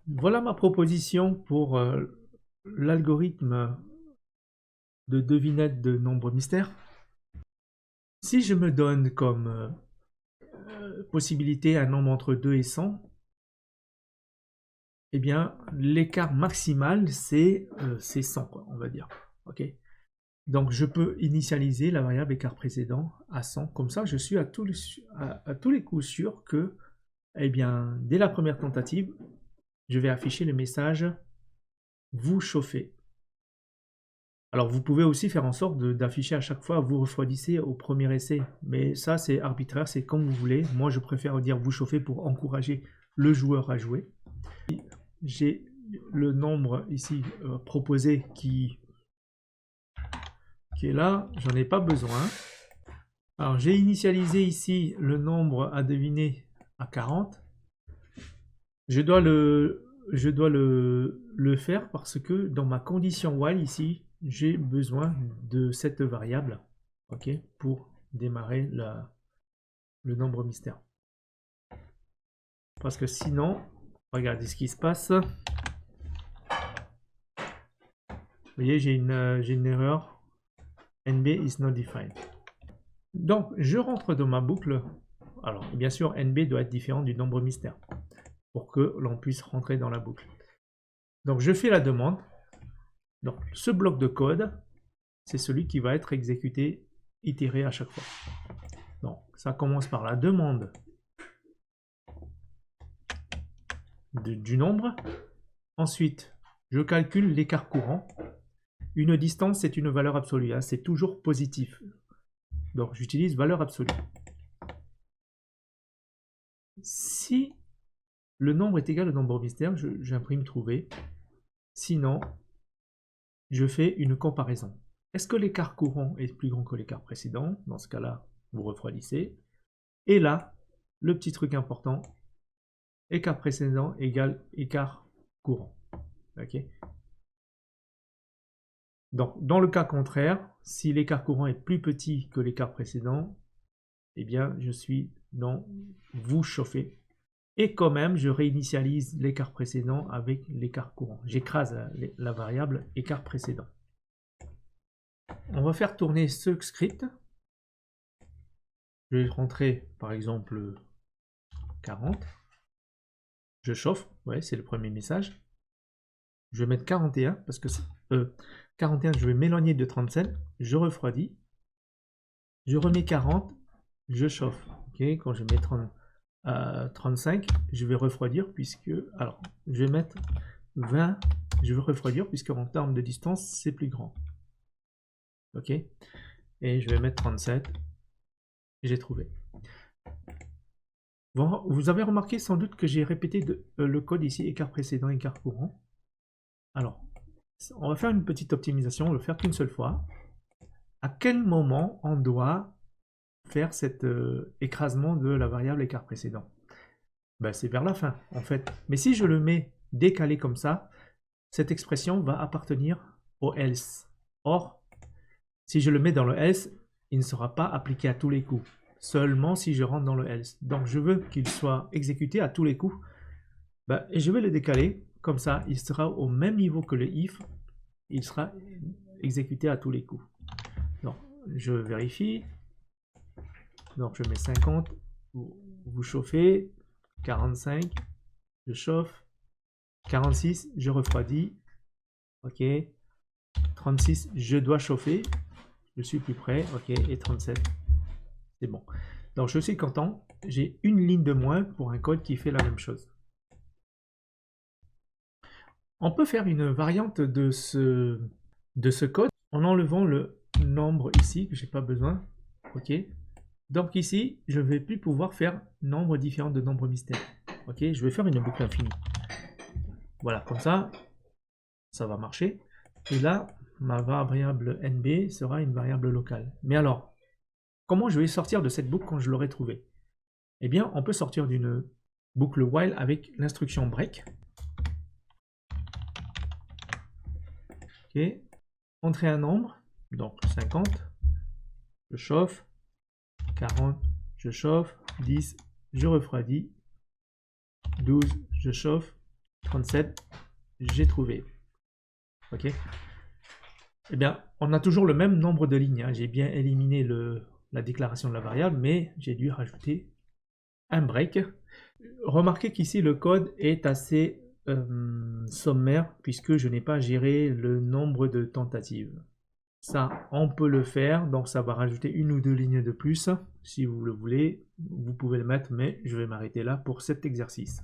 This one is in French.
Voilà ma proposition pour l'algorithme de devinette de nombres mystères. Si je me donne comme possibilité un nombre entre 2 et 100, eh bien l'écart maximal c'est 100, quoi, on va dire. Ok. Donc je peux initialiser la variable écart précédent à 100. Comme ça, je suis à tous les coups sûr que, eh bien, dès la première tentative, je vais afficher le message « Vous chauffez ». Alors vous pouvez aussi faire en sorte d'afficher à chaque fois « Vous refroidissez » au premier essai. Mais ça, c'est arbitraire, c'est comme vous voulez. Moi, je préfère dire « Vous chauffez » pour encourager le joueur à jouer. J'ai le nombre ici proposé qui est là, j'en ai pas besoin. Alors j'ai initialisé ici le nombre à deviner à 40. Je dois le faire parce que dans ma condition while ici, j'ai besoin de cette variable, ok, pour démarrer le nombre mystère. Parce que sinon, regardez ce qui se passe. Vous voyez, j'ai une erreur. NB is not defined. Donc, je rentre dans ma boucle. Alors, bien sûr, NB doit être différent du nombre mystère pour que l'on puisse rentrer dans la boucle. Donc, je fais la demande. Donc, ce bloc de code, c'est celui qui va être exécuté, itéré à chaque fois. Donc, ça commence par la demande du nombre. Ensuite, je calcule l'écart courant. Une distance, c'est une valeur absolue. Hein, c'est toujours positif. Donc, j'utilise valeur absolue. Si le nombre est égal au nombre mystère, j'imprime trouver. Sinon, je fais une comparaison. Est-ce que l'écart courant est plus grand que l'écart précédent? Dans ce cas-là, vous refroidissez. Et là, le petit truc important, écart précédent égale écart courant. Ok. Donc, dans le cas contraire, si l'écart courant est plus petit que l'écart précédent, eh bien, je suis dans vous chauffer. Et quand même, je réinitialise l'écart précédent avec l'écart courant. J'écrase la variable écart précédent. On va faire tourner ce script. Je vais rentrer, par exemple, 40. Je chauffe, ouais, c'est le premier message. Je vais mettre 41, parce que 41, je vais m'éloigner de 37. Je refroidis. Je remets 40, je chauffe. Okay, quand je mets 35, je vais refroidir, puisque... Alors, je vais mettre 20, je vais refroidir, puisque en termes de distance, c'est plus grand. Ok. Et je vais mettre 37. J'ai trouvé. Bon, vous avez remarqué sans doute que j'ai répété le code ici, écart précédent, écart courant. Alors, on va faire une petite optimisation, on va le faire qu'une seule fois. À quel moment on doit faire cet écrasement de la variable écart précédent? Ben, c'est vers la fin, en fait. Mais si je le mets décalé comme ça, cette expression va appartenir au else. Or, si je le mets dans le else, il ne sera pas appliqué à tous les coups. Seulement si je rentre dans le else. Donc je veux qu'il soit exécuté à tous les coups. Ben, et je vais le décaler. Comme ça, il sera au même niveau que le if. Il sera exécuté à tous les coups. Donc, je vérifie. Donc, je mets 50. Vous chauffez. 45. Je chauffe. 46. Je refroidis. Ok. 36. Je dois chauffer. Je suis plus près. Ok. Et 37. C'est bon. Donc, je suis content. J'ai une ligne de moins pour un code qui fait la même chose. On peut faire une variante de ce code en enlevant le nombre ici que j'ai pas besoin. Ok. Donc ici, je vais plus pouvoir faire nombre différent de nombres mystères. Ok. Je vais faire une boucle infinie. Voilà, comme ça, ça va marcher. Et là, ma variable NB sera une variable locale. Mais alors, comment je vais sortir de cette boucle quand je l'aurai trouvée? Eh bien, on peut sortir d'une boucle while avec l'instruction break. Ok. Entrer un nombre, donc 50. Je chauffe. 40, je chauffe. 10, je refroidis. 12, je chauffe. 37, j'ai trouvé. Ok. Eh bien, on a toujours le même nombre de lignes, hein. J'ai bien éliminé la déclaration de la variable, mais j'ai dû rajouter un break. Remarquez qu'ici, le code est assez sommaire, puisque je n'ai pas géré le nombre de tentatives. Ça, on peut le faire, donc ça va rajouter une ou deux lignes de plus. Si vous le voulez, vous pouvez le mettre, mais je vais m'arrêter là pour cet exercice.